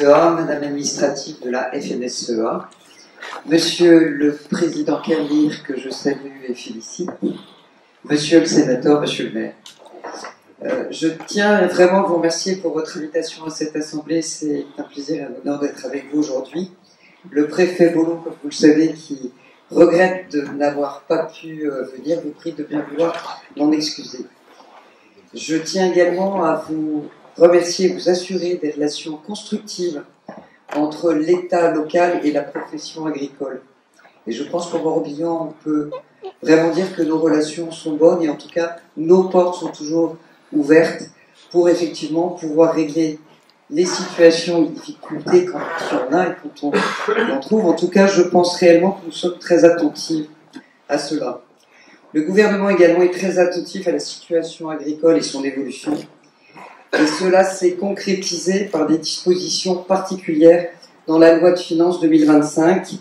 Madame l'administrative de la FNSEA, Monsieur le Président Kerlir, que je salue et félicite, Monsieur le Sénateur, Monsieur le Maire. Je tiens vraiment à vous remercier pour votre invitation à cette assemblée. C'est un plaisir et un honneur d'être avec vous aujourd'hui. Le préfet Bollon, comme vous le savez, qui regrette de n'avoir pas pu venir, vous prie de bien vouloir m'en excuser. Je tiens également à vous remercier et vous assurer des relations constructives entre l'État local et la profession agricole. Et je pense qu'au Morbihan, on peut vraiment dire que nos relations sont bonnes et en tout cas, nos portes sont toujours ouvertes pour effectivement pouvoir régler les situations, les difficultés quand il y en a et quand on en trouve. En tout cas, je pense réellement que nous sommes très attentifs à cela. Le gouvernement également est très attentif à la situation agricole et son évolution. Et cela s'est concrétisé par des dispositions particulières dans la loi de finances 2025,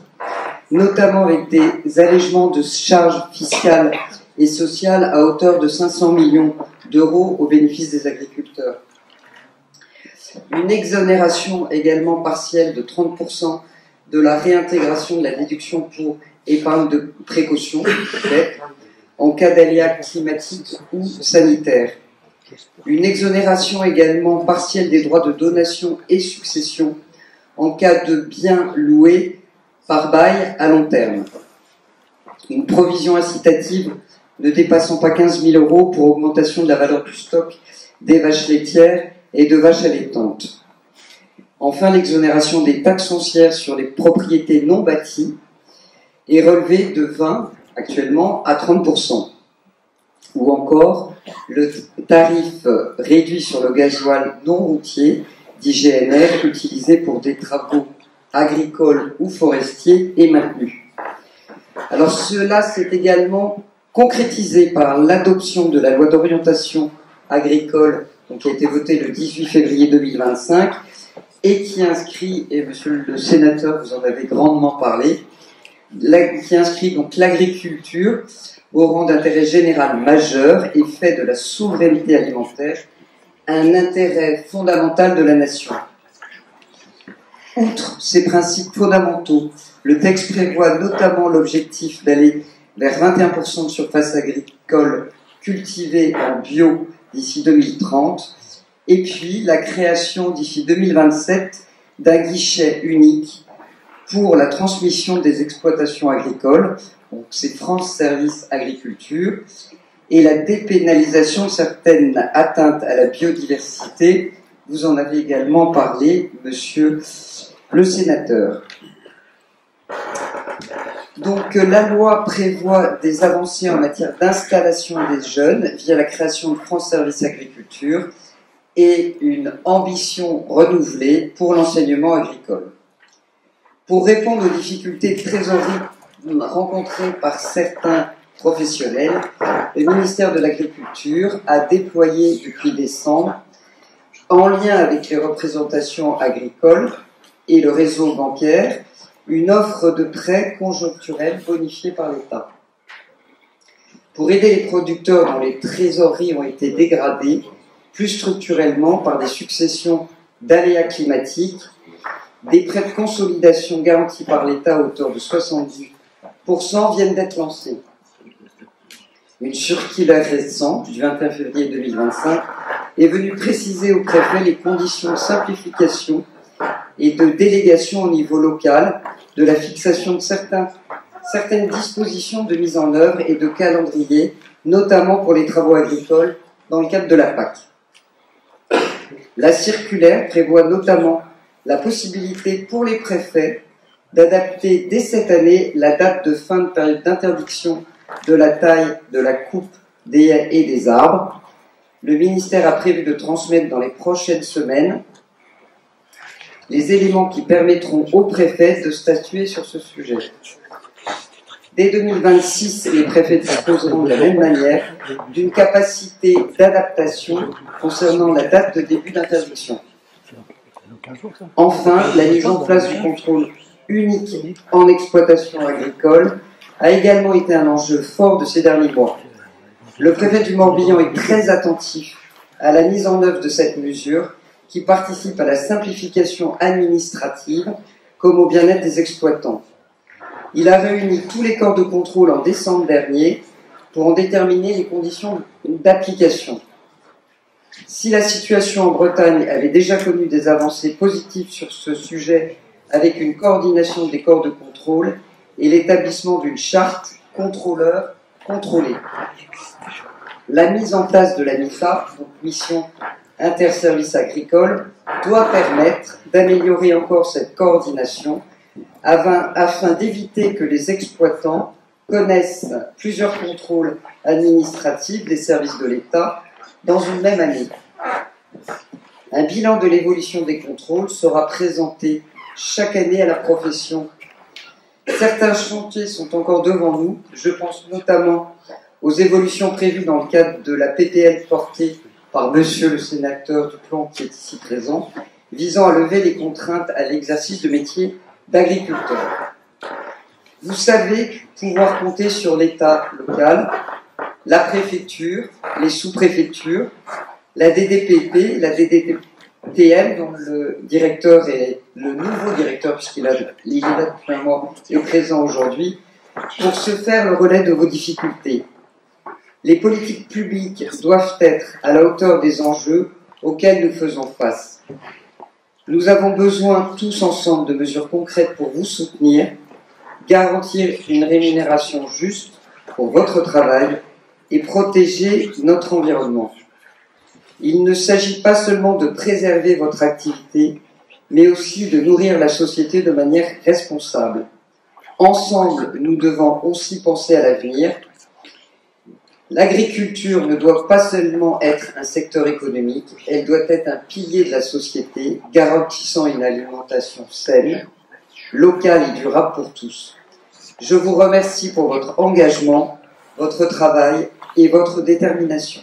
notamment avec des allègements de charges fiscales et sociales à hauteur de 500 millions d'euros au bénéfice des agriculteurs. Une exonération également partielle de 30% de la réintégration de la déduction pour épargne de précaution en cas d'aléas climatiques ou sanitaires. Une exonération également partielle des droits de donation et succession en cas de biens loués par bail à long terme. Une provision incitative ne dépassant pas 15 000 euros pour augmentation de la valeur du stock des vaches laitières et de vaches allaitantes. Enfin, l'exonération des taxes foncières sur les propriétés non bâties est relevée de 20 actuellement à 30%. Ou encore, le tarif réduit sur le gasoil non routier, dit GNR, utilisé pour des travaux agricoles ou forestiers, est maintenu. Alors cela s'est également concrétisé par l'adoption de la loi d'orientation agricole, qui a été votée le 18 février 2025, et qui inscrit, et monsieur le sénateur, vous en avez grandement parlé, qui inscrit donc l'agriculture au rang d'intérêt général majeur et fait de la souveraineté alimentaire un intérêt fondamental de la nation. Outre ces principes fondamentaux, le texte prévoit notamment l'objectif d'aller vers 21% de surface agricole cultivée en bio d'ici 2030, et puis la création d'ici 2027 d'un guichet unique pour la transmission des exploitations agricoles, donc c'est France Service Agriculture, et la dépénalisation de certaines atteintes à la biodiversité. Vous en avez également parlé, monsieur le sénateur. Donc la loi prévoit des avancées en matière d'installation des jeunes via la création de France Service Agriculture et une ambition renouvelée pour l'enseignement agricole. Pour répondre aux difficultés de trésorerie rencontrées par certains professionnels, le ministère de l'Agriculture a déployé depuis décembre, en lien avec les représentations agricoles et le réseau bancaire, une offre de prêts conjoncturels bonifiés par l'État. Pour aider les producteurs dont les trésoreries ont été dégradées, plus structurellement par des successions d'aléas climatiques, des prêts de consolidation garantis par l'État à hauteur de 70% viennent d'être lancés. Une circulaire récente du 21 février 2025 est venue préciser au préfet les conditions de simplification et de délégation au niveau local de la fixation de certaines dispositions de mise en œuvre et de calendrier, notamment pour les travaux agricoles dans le cadre de la PAC. La circulaire prévoit notamment la possibilité pour les préfets d'adapter dès cette année la date de fin de période d'interdiction de la taille de la coupe des haies et des arbres. Le ministère a prévu de transmettre dans les prochaines semaines les éléments qui permettront aux préfets de statuer sur ce sujet. Dès 2026, les préfets disposeront de la même manière d'une capacité d'adaptation concernant la date de début d'interdiction. Enfin, la mise en place du contrôle unique en exploitation agricole a également été un enjeu fort de ces derniers mois. Le préfet du Morbihan est très attentif à la mise en œuvre de cette mesure qui participent à la simplification administrative comme au bien-être des exploitants. Il a réuni tous les corps de contrôle en décembre dernier pour en déterminer les conditions d'application. Si la situation en Bretagne avait déjà connu des avancées positives sur ce sujet avec une coordination des corps de contrôle et l'établissement d'une charte contrôleur-contrôlé. La mise en place de la MIFA, donc mission interservices agricole, doit permettre d'améliorer encore cette coordination afin d'éviter que les exploitants connaissent plusieurs contrôles administratifs des services de l'État dans une même année. Un bilan de l'évolution des contrôles sera présenté chaque année à la profession. Certains chantiers sont encore devant nous. Je pense notamment aux évolutions prévues dans le cadre de la PPL portée par Monsieur le sénateur Duplomb, qui est ici présent, visant à lever les contraintes à l'exercice de métier d'agriculteur. Vous savez pouvoir compter sur l'État local, la préfecture, les sous-préfectures, la DDPP, la DDTM, dont le directeur est le nouveau directeur, puisqu'il est là depuis un mois, est présent aujourd'hui, pour se faire le relais de vos difficultés. Les politiques publiques doivent être à la hauteur des enjeux auxquels nous faisons face. Nous avons besoin tous ensemble de mesures concrètes pour vous soutenir, garantir une rémunération juste pour votre travail et protéger notre environnement. Il ne s'agit pas seulement de préserver votre activité, mais aussi de nourrir la société de manière responsable. Ensemble, nous devons aussi penser à l'avenir. L'agriculture ne doit pas seulement être un secteur économique, elle doit être un pilier de la société, garantissant une alimentation saine, locale et durable pour tous. Je vous remercie pour votre engagement, votre travail et votre détermination.